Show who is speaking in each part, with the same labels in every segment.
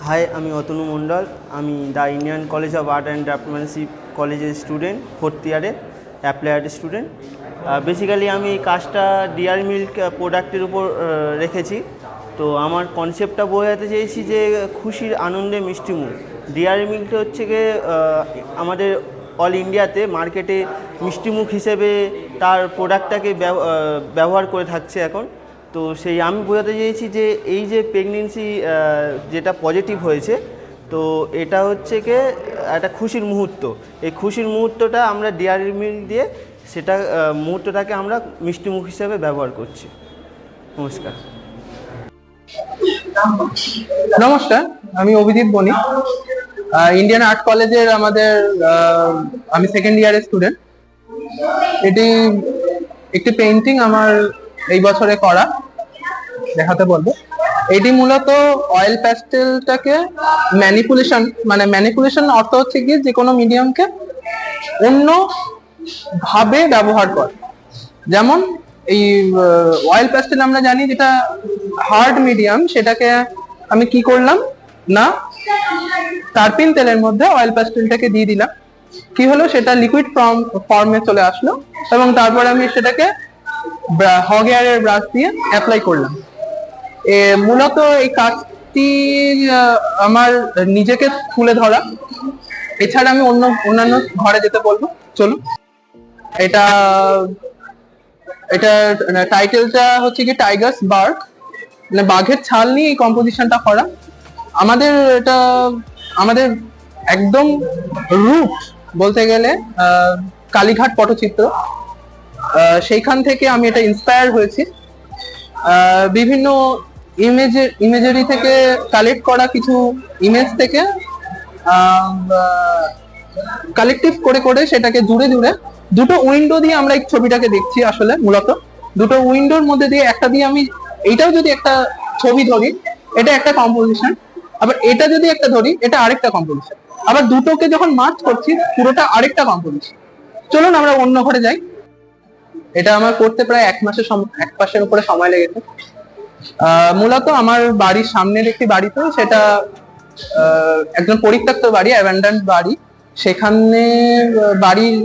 Speaker 1: High, আমি অতনু মণ্ডল। আমি the Indian college of art and ক্রাফটম্যানশিপ কলেজের স্টুডেন্ট, 4th ইয়ারে অ্যাপ্লাই আর্টের স্টুডেন্ট। বেসিক্যালি আমি কাজটা ডেয়ারি মিল্ক প্রোডাক্টের উপর রেখেছি। তো আমার কনসেপ্টটা বোঝাতে চেয়েছি যে খুশির আনন্দে মিষ্টিমুখ। ডেয়ারি মিল্কটা হচ্ছে গিয়ে আমাদের অল ইন্ডিয়াতে মার্কেটে মিষ্টিমুখ হিসেবে তার প্রোডাক্টটাকে ব্যবহার করে থাকছে এখন। তো সেই আমি বোঝাতে চেয়েছি যে এই যে প্রেগনেন্সি যেটা পজিটিভ হয়েছে, তো এটা হচ্ছে কি একটা খুশির মুহূর্ত। এই খুশির মুহূর্তটা আমরা ডেয়ারি মিল্ক দিয়ে সেটা মুহূর্তটাকে আমরা মিষ্টিমুখ হিসেবে ব্যবহার করছি। নমস্কার।
Speaker 2: নমস্কার, আমি অভিজিৎ বণিক, ইন্ডিয়ান আর্ট কলেজের আমি 2nd ইয়ারের স্টুডেন্ট। এটি একটি পেইন্টিং আমার এই বছরে করা, দেখাতে বলবো। এটি মূলত অয়েল প্যাস্টেলটাকে ম্যানিপুলেশন অর্থ হচ্ছে কি যে কোনো মিডিয়ামকে অন্য ভাবে ব্যবহার করা। যেমন এই অয়েল প্যাস্টেল আমরা জানি যেটা হার্ড মিডিয়াম, সেটাকে আমি কি করলাম না টারপিন তেলের মধ্যে অয়েল প্যাস্টেলটাকে দিয়ে দিলাম। কি হলো, সেটা লিকুইড ফর্মে চলে আসলো এবং তারপর আমি সেটাকে হগ এয়ারের ব্রাশ দিয়ে অ্যাপ্লাই করলাম। মূলত এই কাজটি আমার নিজেকে তুলে ধরা, এছাড়া আমি অন্যান্য ঘরে যেতে বলবো। চলুন। এটা টাইটেলটা হচ্ছে কি টাইগার্স বার্ক, মানে বাঘের ছাল নিয়ে এই কম্পোজিশনটা করা। আমাদের একদম রুট বলতে গেলে কালীঘাট পটচিত্র, সেইখান থেকে আমি এটা ইন্সপায়ার হয়েছি। বিভিন্ন ইমেজারি থেকে কালেক্ট করা কিছু ইমেজ থেকে কালেকটিভ করে সেটাকে জুড়ে দুটো উইন্ডো দিয়ে আমরা এই ছবিটাকে দেখছি। আসলে মূলত দুটো উইন্ডোর মধ্যে দিয়ে একটা দিয়ে আমি এইটাও যদি একটা ছবি ধরি, এটা একটা কম্পোজিশন, আবার এটা যদি একটা ধরি, এটা আরেকটা কম্পোজিশন, আবার দুটোকে যখন মার্চ করছি পুরোটা আরেকটা কম্পোজিশন। চলুন আমরা অন্য ঘরে যাই। এটা আমার করতে প্রায় 1 মাসের উপরে সময় লেগেছে। মূলত আমার বাড়ির সামনের একটি বাড়িতে, সেটা একজন পরিত্যক্ত বাড়ি, অ্যাবান্ডন্ড বাড়ি। সেখানে বাড়ির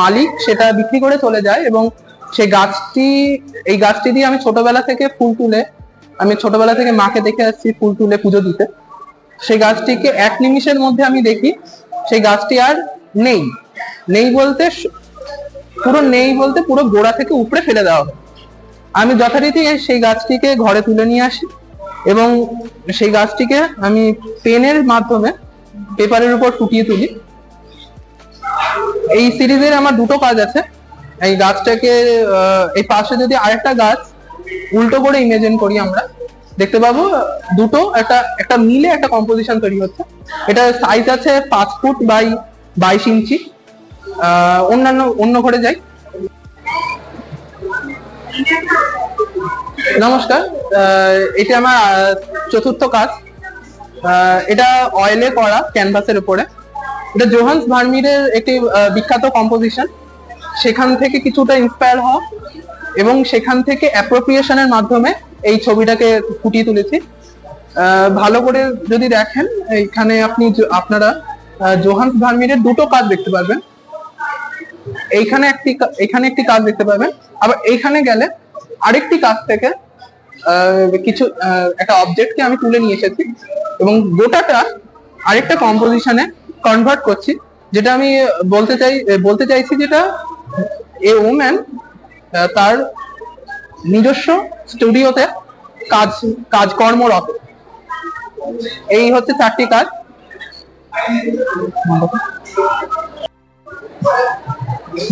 Speaker 2: মালিক সেটা বিক্রি করে চলে যায় এবং এই গাছটি দিয়ে আমি ছোটবেলা থেকে মাকে দেখে আসছি ফুল তুলে পুজো দিতে। সেই গাছটিকে 1 নিমিষের মধ্যে আমি দেখি সেই গাছটি আর নেই বলতে পুরো গোড়া থেকে উপড়ে ফেলে দেওয়া হয়। আমি যথারীতি সেই গাছটিকে ঘরে তুলে নিয়ে আসি এবং সেই গাছটিকে আমি পেনের মাধ্যমে পেপারের উপর ফুটিয়ে তুলি। এই সিরিজের আমার দুটো কাজ আছে। এই গাছটাকে এই পাশে যদি আরেকটা গাছ উল্টো করে ইমেজিন করি, আমরা দেখতে পাবো দুটো একটা মিলে একটা কম্পোজিশন তৈরি হচ্ছে। এটা সাইজ আছে 5 ফুট বাই 22 ইঞ্চি। অন্য ঘরে যাই। নমস্কার, এটা আমার 4র্থ কাজ। এটা অয়েলে করা ক্যানভাসের উপরে। এটা জোহান্স ভার্মিরের একটি বিখ্যাত কম্পোজিশন। সেখান থেকে কিছুটা ইন্সপায়ার হওয়া এবং সেখান থেকে অ্যাপ্রোপ্রিয়েশনের মাধ্যমে এই ছবিটাকে ফুটিয়ে তুলেছি। ভালো করে যদি দেখেন, এখানে আপনারা জোহান্স ভার্মিরের দুটো কাজ দেখতে পারবেন। এখানে একটি কাজ দেখতে পাবেন, আবার এইখানে গেলে আরেকটি কাজ থেকে একটা অবজেক্টকে আমি তুলে নিয়ে এসেছি এবং গোটাটা আরেকটা কম্পোজিশনে কনভার্ট করছি। যেটা আমি বলতে চাইছি যেটা এ ওম্যান তার নিজস্ব স্টুডিওতে কর্মরত। এই হচ্ছে 4টি কাজ।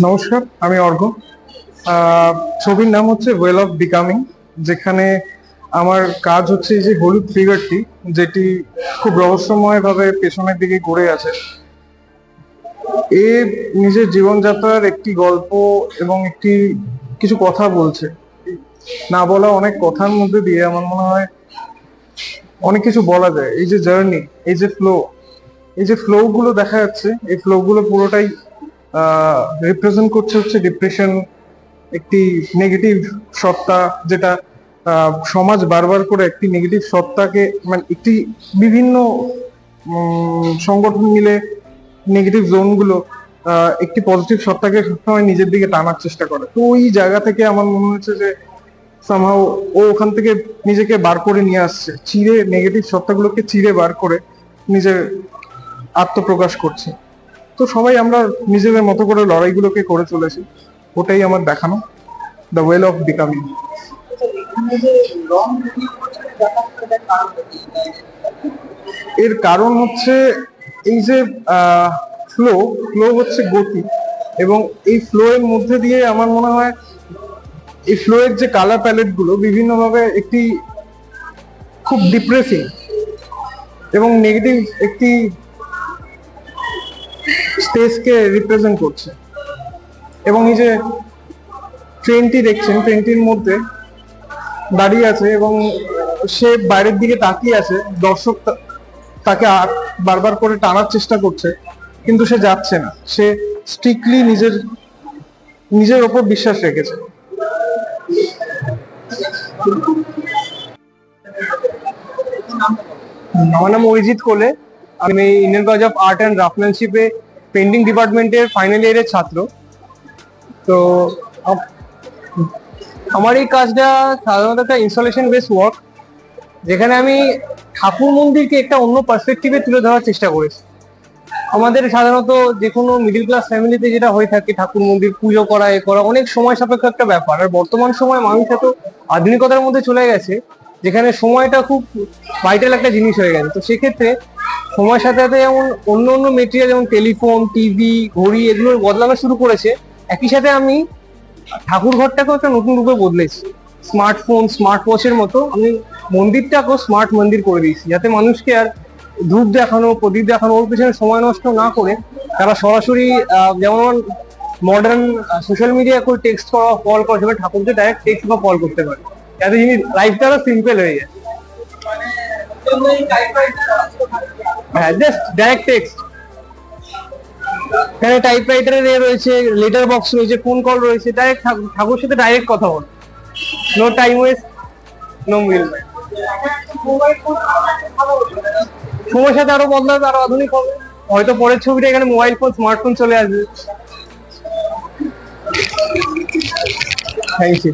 Speaker 3: নমস্কার, আমি অর্ঘ। ছবির নাম হচ্ছে ওয়েল অফ বিকামিং, যেখানে আমার কাজ হচ্ছে যে হলুদ ফিগারটি, যেটি খুব রহস্যময় ভাবে পেছনের দিকে ঘুরে আছে। এ নিজের জীবনযাত্রার একটি গল্প এবং কিছু কথা বলছে। না বলা অনেক কথার মধ্যে দিয়ে আমার মনে হয় অনেক কিছু বলা যায়। এই যে জার্নি, এই যে ফ্লো গুলো দেখা যাচ্ছে, এই ফ্লো গুলো পুরোটাই রিপ্রেজেন্ট করছে হচ্ছে ডিপ্রেশন, একটি নেগেটিভ সত্তা যেটা সমাজ বারবার করে একটি নেগেটিভ সত্তাকে, মানে একটি বিভিন্ন সংগঠন মিলে নেগেটিভ জোনগুলো একটি পজিটিভ সত্তাকে সবসময় নিজের দিকে টানার চেষ্টা করে। তো ওই জায়গা থেকে আমার মনে হচ্ছে যে সামহাও ও ওখান থেকে নিজেকে বার করে নিয়ে আসছে, চিরে নেগেটিভ সত্তাগুলোকে চিরে বার করে নিজের আত্মপ্রকাশ করছে। তো সবাই আমরা নিজেদের মতো করে লড়াইগুলোকে করে চলেছি, ওটাই আমার দেখানো, দ্য ওয়েল অফ বিকামিং। এর কারণ হচ্ছে এই যে ফ্লো ফ্লো হচ্ছে গতি, এবং এই ফ্লো এর মধ্যে দিয়ে আমার মনে হয় এই ফ্লো এর যে কালার প্যালেট গুলো বিভিন্নভাবে একটি খুব ডিপ্রেসিং এবং নেগেটিভ একটি স্পেসকে রিপ্রেজেন্ট করছে। এবং এই যে ট্রেনটি দেখছেন, ট্রেনটির মধ্যে দাঁড়িয়ে আছে এবং সে বাইরের দিকে তাকিয়ে আছে, দর্শক তাকে বারবার করে টানার চেষ্টা করছে, কিন্তু সে যাচ্ছে না, সে স্ট্রিক্টলি নিজের ওপর বিশ্বাস রেখেছে।
Speaker 4: আমার নাম অরিজিৎ কোলে, আমি Indian college of art and ক্রাফটম্যানশিপে পেন্টিং ডিপার্টমেন্টের ফাইনাল ইয়ারের ছাত্র। তো আমার এই কাজটা সাধারণত একটা ইনস্টলেশন বেস ওয়ার্ক, যেখানে আমি ঠাকুর মন্দিরকে একটা অন্য পার্সপেক্টিভে তুলে ধরার চেষ্টা করেছি। আমাদের সাধারণত যে কোনো মিডিল ক্লাস ফ্যামিলিতে যেটা হয়ে থাকে, ঠাকুর মন্দির পুজো করা, এ করা অনেক সময় সাপেক্ষ একটা ব্যাপার। আর বর্তমান সময় মানুষ এত আধুনিকতার মধ্যে চলে গেছে, যেখানে সময়টা খুব ভাইটাল একটা জিনিস হয়ে গেছে। তো সেক্ষেত্রে সময়ের সাথে সাথে যেমন অন্য অন্য মেটেরিয়াল যেমন টেলিফোন, টিভি, ঘড়ি এগুলোর বদলানো শুরু করেছে, একই সাথে আমি ঠাকুর ঘরটাকেও একটা নতুন রূপে বদলেছি। স্মার্টফোন, স্মার্ট ওয়াচের মতো আমি মন্দিরটাকেও স্মার্ট মন্দির করে দিয়েছি, যাতে মানুষকে আর ধূপ দেখানো, প্রদীপ দেখানো, ওর পেছনে সময় নষ্ট না করে তারা সরাসরি যেমন মডার্ন সোশ্যাল মিডিয়া করে টেক্সট করা, কল করা, সেভাবে ঠাকুরকে ডাইরেক্ট টেক্সট বা কল করতে পারে, যাতে জিনিস লাইফটা আরো সিম্পল হয়ে যায়। হ্যাঁ, জাস্ট ডাইরেক্ট টেক্সট। এখানে টাইপরাইটারের রয়েছে, লেটার বক্স রয়েছে, ফোন কল রয়েছে, ডাইরেক্ট ঠাকুরের সাথে ডাইরেক্ট কথা বল, নো টাইম ওয়েস্ট, নো মিল। সময়ের সাথে আরো বদলাবে, আরো আধুনিক হবে, হয়তো পরের ছবিটা এখানে মোবাইল ফোন, স্মার্টফোন চলে আসবে। Thank you.